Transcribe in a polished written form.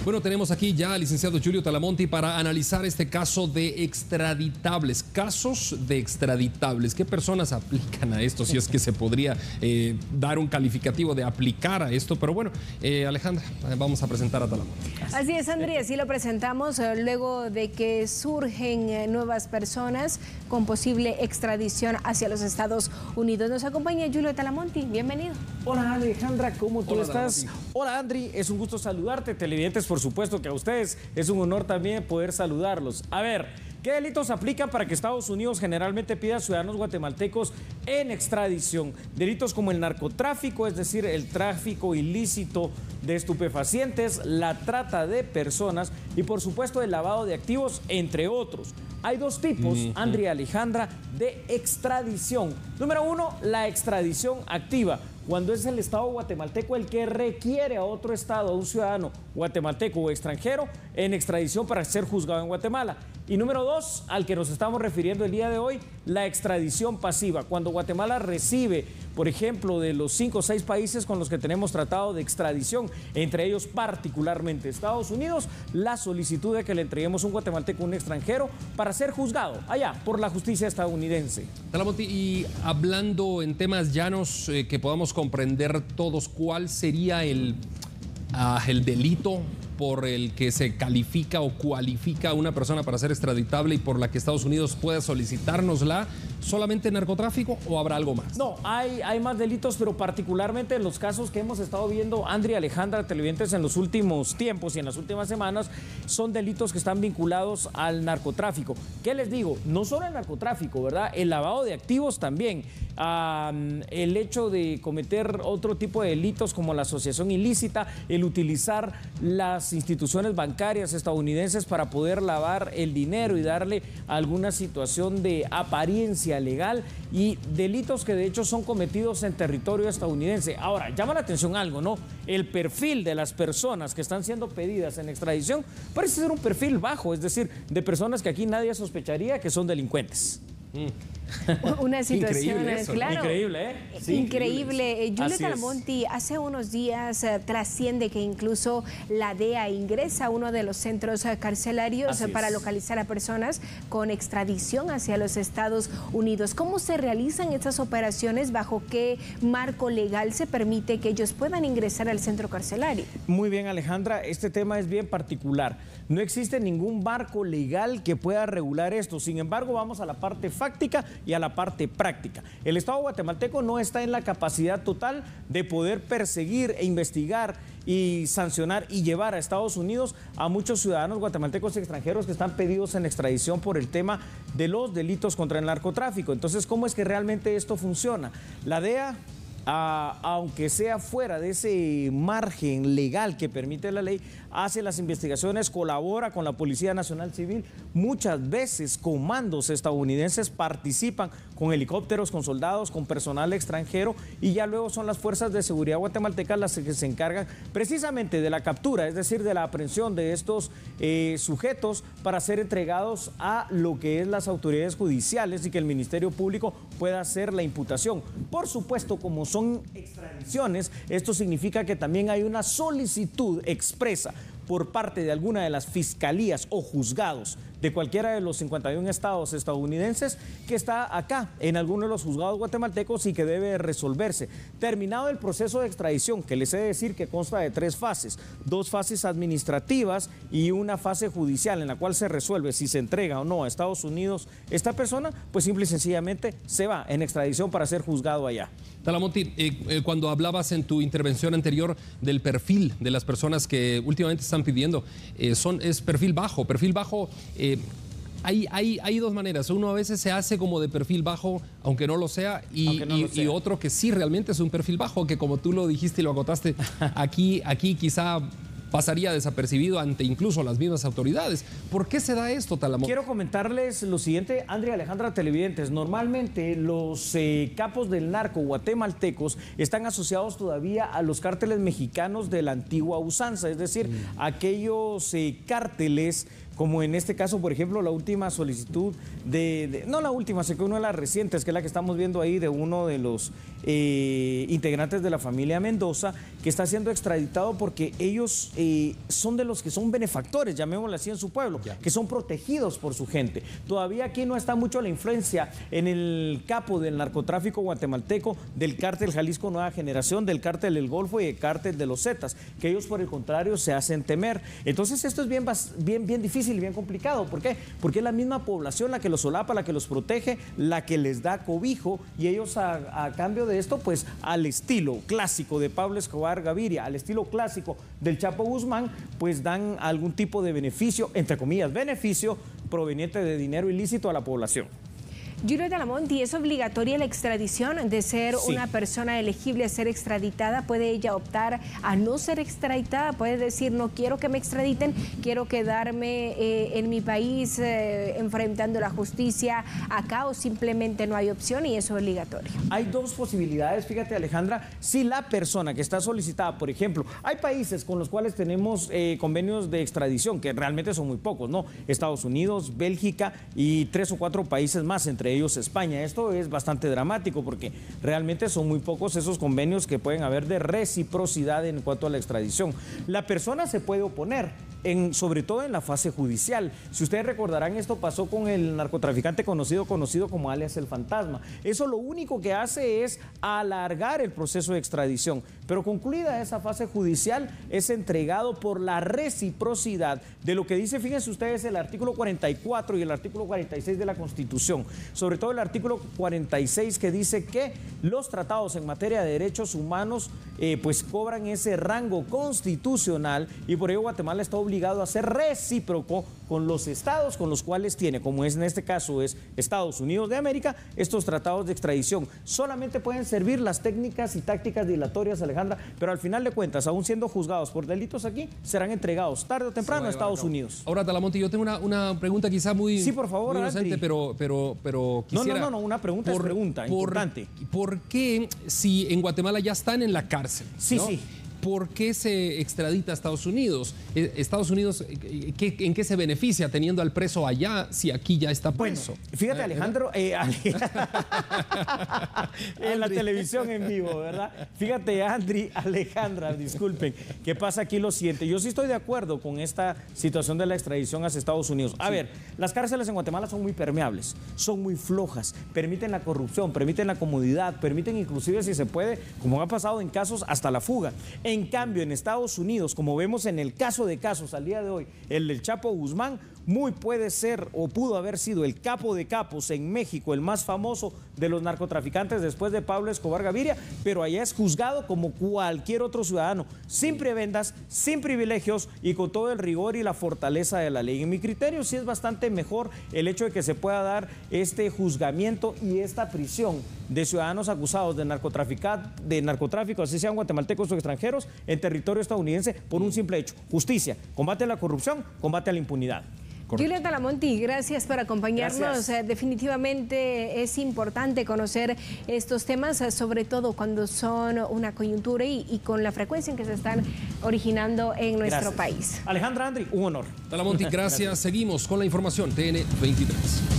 Bueno, tenemos aquí ya al licenciado Julio Talamonti para analizar este caso de extraditables. Casos de extraditables. ¿Qué personas aplican a esto? Si es que se podría dar un calificativo de aplicar a esto. Pero bueno, Alejandra, vamos a presentar a Talamonti. Así es, Andri, así lo presentamos luego de que surgen nuevas personas con posible extradición hacia los Estados Unidos. Nos acompaña Julio Talamonti. Bienvenido. Hola, Alejandra, ¿cómo tú estás? Talamonti. Hola, Andri, es un gusto saludarte. Televidentes, por supuesto que a ustedes es un honor también poder saludarlos. A ver, ¿qué delitos aplican para que Estados Unidos generalmente pida a ciudadanos guatemaltecos en extradición? Delitos como el narcotráfico, es decir, el tráfico ilícito de estupefacientes, la trata de personas y por supuesto el lavado de activos, entre otros. Hay dos tipos, Andri y Alejandra, de extradición. Número uno, la extradición activa, cuando es el Estado guatemalteco el que requiere a otro Estado, a un ciudadano guatemalteco o extranjero, en extradición para ser juzgado en Guatemala. Y número dos, al que nos estamos refiriendo el día de hoy, la extradición pasiva, cuando Guatemala recibe, por ejemplo, de los 5 o 6 países con los que tenemos tratado de extradición, entre ellos particularmente Estados Unidos, la solicitud de que le entreguemos un guatemalteco a un extranjero para ser juzgado allá por la justicia estadounidense. Talamonti, y hablando en temas llanos que podamos comprender todos, ¿cuál sería el delito por el que se califica o cualifica a una persona para ser extraditable y por la que Estados Unidos pueda solicitárnosla? ¿Solamente narcotráfico o habrá algo más? No, hay más delitos, pero particularmente en los casos que hemos estado viendo, Andri y Alejandra, televidentes, en los últimos tiempos y en las últimas semanas, son delitos que están vinculados al narcotráfico. ¿Qué les digo? No solo el narcotráfico, ¿verdad? El lavado de activos también. El hecho de cometer otro tipo de delitos como la asociación ilícita, el utilizar las instituciones bancarias estadounidenses para poder lavar el dinero y darle alguna situación de apariencia legal, y delitos que de hecho son cometidos en territorio estadounidense. Ahora, llama la atención algo, ¿no? El perfil de las personas que están siendo pedidas en extradición parece ser un perfil bajo, es decir, de personas que aquí nadie sospecharía que son delincuentes. Una situación, increíble eso, claro. Increíble, ¿eh? Sí, Increíble. Julio Así es. Talamonti, hace unos días trasciende que incluso la DEA ingresa a uno de los centros carcelarios Así para es. localizar a personas con extradición hacia los Estados Unidos. ¿Cómo se realizan estas operaciones? ¿Bajo qué marco legal se permite que ellos puedan ingresar al centro carcelario? Muy bien, Alejandra, este tema es bien particular. No existe ningún marco legal que pueda regular esto. Sin embargo, vamos a la parte fáctica y a la parte práctica. El Estado guatemalteco no está en la capacidad total de poder perseguir e investigar y sancionar y llevar a Estados Unidos a muchos ciudadanos guatemaltecos y extranjeros que están pedidos en extradición por el tema de los delitos contra el narcotráfico. Entonces, ¿cómo es que realmente esto funciona? La DEA, aunque sea fuera de ese margen legal que permite la ley, hace las investigaciones, colabora con la Policía Nacional Civil. Muchas veces comandos estadounidenses participan con helicópteros, con soldados, con personal extranjero, y ya luego son las fuerzas de seguridad guatemaltecas las que se encargan precisamente de la captura, es decir, de la aprehensión de estos sujetos para ser entregados a lo que es las autoridades judiciales y que el Ministerio Público pueda hacer la imputación. Por supuesto, como son extradiciones, esto significa que también hay una solicitud expresa por parte de alguna de las fiscalías o juzgados de cualquiera de los 51 estados estadounidenses que está acá en alguno de los juzgados guatemaltecos y que debe resolverse. Terminado el proceso de extradición, que les he de decir que consta de 3 fases, 2 fases administrativas y una fase judicial en la cual se resuelve si se entrega o no a Estados Unidos esta persona, pues simple y sencillamente se va en extradición para ser juzgado allá. Talamonti, cuando hablabas en tu intervención anterior del perfil de las personas que últimamente están pidiendo, es perfil bajo. Perfil bajo, hay dos maneras. Uno a veces se hace como de perfil bajo, aunque no lo sea, y otro que sí realmente es un perfil bajo, que como tú lo dijiste y lo acotaste, aquí quizá pasaría desapercibido ante incluso las mismas autoridades. ¿Por qué se da esto, Talamonti? Quiero comentarles lo siguiente, Andrea, Alejandra, televidentes. Normalmente los capos del narco guatemaltecos están asociados todavía a los cárteles mexicanos de la antigua usanza, es decir, aquellos cárteles como en este caso, por ejemplo, la última solicitud no la última, sé que una de las recientes, que es la que estamos viendo ahí, de uno de los integrantes de la familia Mendoza, que está siendo extraditado porque ellos son de los que son benefactores, llamémoslo así, en su pueblo, que son protegidos por su gente. Todavía aquí no está mucho la influencia en el capo del narcotráfico guatemalteco, del cártel Jalisco Nueva Generación, del cártel del Golfo y del cártel de los Zetas, que ellos por el contrario se hacen temer. Entonces esto es bien difícil y bien complicado. ¿Por qué? Porque es la misma población la que los solapa, la que los protege, la que les da cobijo, y ellos a cambio de esto, pues al estilo clásico de Pablo Escobar Gaviria, al estilo clásico del Chapo Guzmán, pues dan algún tipo de beneficio, entre comillas, beneficio proveniente de dinero ilícito a la población. Julieta Alamonte, ¿es obligatoria la extradición de ser una persona elegible a ser extraditada? ¿Puede ella optar a no ser extraditada? ¿Puede decir, no quiero que me extraditen, quiero quedarme en mi país enfrentando la justicia acá, o simplemente no hay opción y es obligatorio? Hay dos posibilidades, fíjate, Alejandra. Si la persona que está solicitada, por ejemplo, hay países con los cuales tenemos convenios de extradición, que realmente son muy pocos, ¿no? Estados Unidos, Bélgica y 3 o 4 países más, entre ellos España. Esto es bastante dramático porque realmente son muy pocos esos convenios que pueden haber de reciprocidad en cuanto a la extradición. La persona se puede oponer, sobre todo en la fase judicial. Si ustedes recordarán, esto pasó con el narcotraficante conocido como alias El Fantasma. Eso lo único que hace es alargar el proceso de extradición, pero concluida esa fase judicial es entregado por la reciprocidad de lo que dice, fíjense ustedes, el artículo 44 y el artículo 46 de la Constitución. Sobre todo el artículo 46, que dice que los tratados en materia de derechos humanos pues cobran ese rango constitucional, y por ello Guatemala está obligado a ser recíproco con los estados con los cuales tiene, como es en este caso es Estados Unidos de América, estos tratados de extradición. Solamente pueden servir las técnicas y tácticas dilatorias, Alejandra, pero al final de cuentas, aún siendo juzgados por delitos aquí, serán entregados tarde o temprano a Estados Unidos. Ahora, Talamonte, yo tengo una pregunta quizá muy, sí, por favor, muy inocente, pero quisiera... No, una pregunta es pregunta, importante. ¿Por qué, si en Guatemala ya están en la cárcel, sí, ¿no? sí, ¿por qué se extradita a Estados Unidos? ¿Estados Unidos en qué se beneficia teniendo al preso allá si aquí ya está preso? Bueno, fíjate, Alejandro, en la televisión en vivo, ¿verdad? Fíjate, Alejandra, disculpen, ¿qué pasa aquí? Lo siguiente, yo sí estoy de acuerdo con esta situación de la extradición hacia Estados Unidos. A ver, las cárceles en Guatemala son muy permeables, son muy flojas, permiten la corrupción, permiten la comodidad, permiten inclusive, si se puede, como ha pasado en casos, hasta la fuga. En cambio, en Estados Unidos, como vemos en el caso de casos al día de hoy, el del Chapo Guzmán, muy puede ser o pudo haber sido el capo de capos en México, el más famoso de los narcotraficantes después de Pablo Escobar Gaviria, pero allá es juzgado como cualquier otro ciudadano, sin prebendas, sin privilegios y con todo el rigor y la fortaleza de la ley. En mi criterio sí es bastante mejor el hecho de que se pueda dar este juzgamiento y esta prisión de ciudadanos acusados de narcotráfico, así sean guatemaltecos o extranjeros, en territorio estadounidense por un simple hecho: justicia, combate a la corrupción, combate a la impunidad. Julieta Alamonte, gracias por acompañarnos. Definitivamente es importante conocer estos temas, sobre todo cuando son una coyuntura y con la frecuencia en que se están originando en nuestro país. Alejandra, Andri, un honor. Alamonte, gracias. Seguimos con la información TN 23.